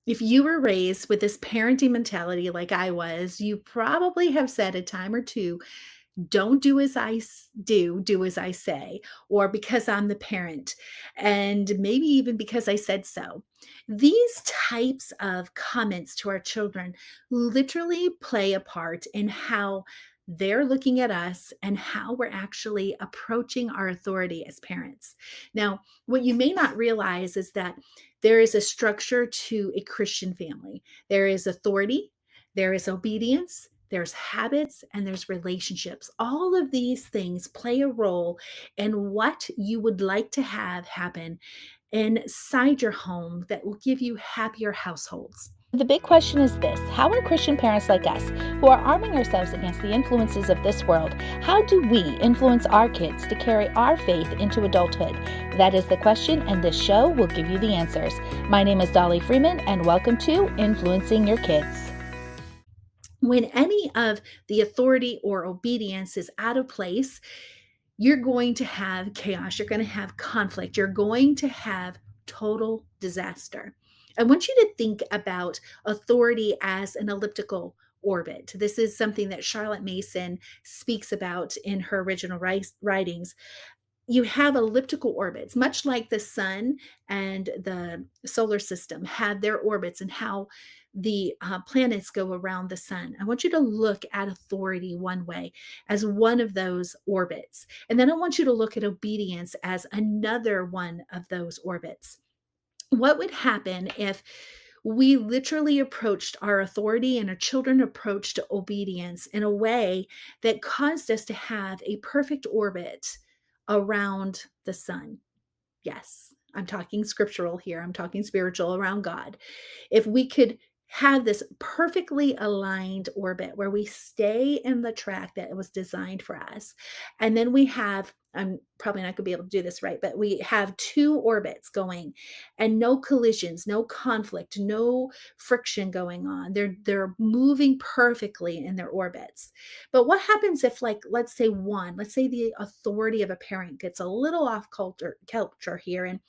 If you were raised with this parenting mentality like I was, you probably have said a time or two, "Don't do as do as I say," or "because I'm the parent," and maybe even "because I said so." These types of comments to our children literally play a part in how they're looking at us and how we're actually approaching our authority as parents. Now, what you may not realize is that there is a structure to a Christian family. There is authority, there is obedience, there's habits, and there's relationships. All of these things play a role in what you would like to have happen inside your home that will give you happier households. The big question is this: how are Christian parents like us, who are arming ourselves against the influences of this world, how do we influence our kids to carry our faith into adulthood? That is the question, and this show will give you the answers. My name is Dolly Freeman, and welcome to Influencing Your Kids. When any of the authority or obedience is out of place, you're going to have chaos, you're going to have conflict, you're going to have total disaster. I want you to think about authority as an elliptical orbit. This is something that Charlotte Mason speaks about in her original writings. You have elliptical orbits, much like the sun and the solar system had their orbits and how the planets go around the sun. I want you to look at authority one way as one of those orbits. And then I want you to look at obedience as another one of those orbits. What would happen if we literally approached our authority and our children approached obedience in a way that caused us to have a perfect orbit around the sun? Yes, I'm talking scriptural here. I'm talking spiritual around God. If we could have this perfectly aligned orbit where we stay in the track that was designed for us, and then we have, I'm probably not going to be able to do this right, but we have two orbits going and no collisions, no conflict, no friction going on. They're moving perfectly in their orbits. But what happens if, like, let's say the authority of a parent gets a little off culture here,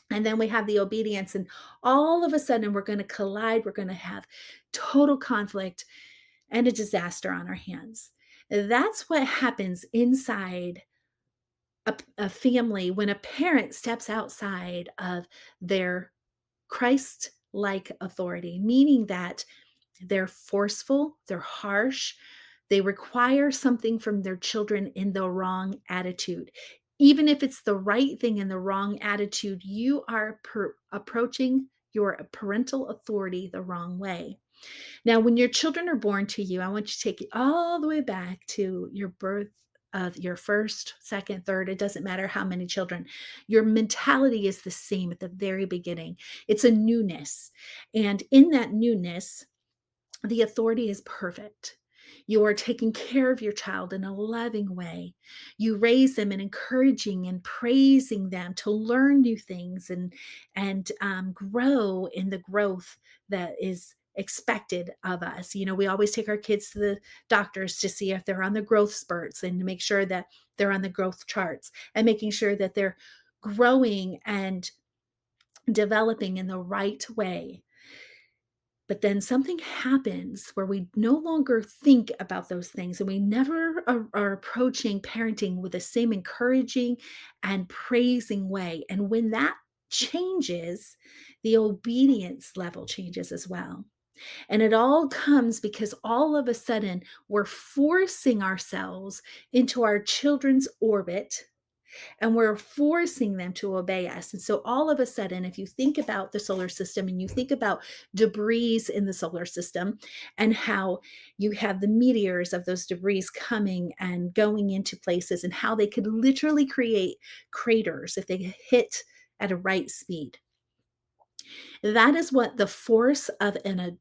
and then we have the obedience, and all of a sudden we're going to collide. We're going to have total conflict and a disaster on our hands. That's what happens inside a family when a parent steps outside of their Christ like authority, meaning that they're forceful, they're harsh, they require something from their children in the wrong attitude. Even if it's the right thing in the wrong attitude, you are approaching your parental authority the wrong way. Now, when your children are born to you, I want you to take it all the way back to your birth of your first, second, third. It doesn't matter how many children. Your mentality is the same at the very beginning. It's a newness. And in that newness, the authority is perfect. You are taking care of your child in a loving way. You raise them and encouraging and praising them to learn new things and grow in the growth that is expected of us. You know, we always take our kids to the doctors to see if they're on the growth spurts and to make sure that they're on the growth charts and making sure that they're growing and developing in the right way. But then something happens where we no longer think about those things and we never are approaching parenting with the same encouraging and praising way. And when that changes, the obedience level changes as well. And it all comes because all of a sudden we're forcing ourselves into our children's orbit and we're forcing them to obey us. And so all of a sudden, if you think about the solar system and you think about debris in the solar system and how you have the meteors of those debris coming and going into places and how they could literally create craters if they hit at a right speed. That is what the force of an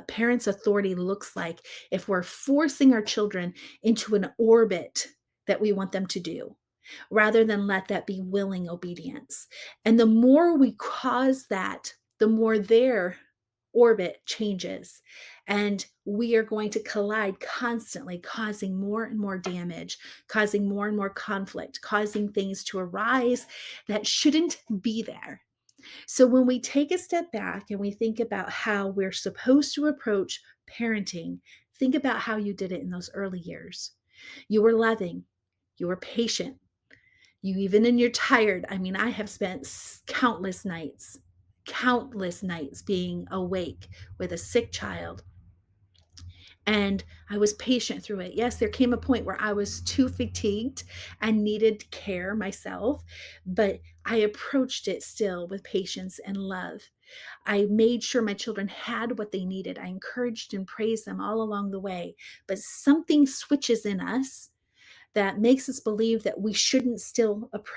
parent's authority looks like if we're forcing our children into an orbit that we want them to do rather than let that be willing obedience. And the more we cause that, the more their orbit changes. And we are going to collide constantly, causing more and more damage, causing more and more conflict, causing things to arise that shouldn't be there. So when we take a step back and we think about how we're supposed to approach parenting, think about how you did it in those early years. You were loving, you were patient, you even in your tired. I mean, I have spent countless nights being awake with a sick child, and I was patient through it. Yes, there came a point where I was too fatigued and needed care myself, but I approached it still with patience and love. I made sure my children had what they needed. I encouraged and praised them all along the way. But something switches in us that makes us believe that we shouldn't still approach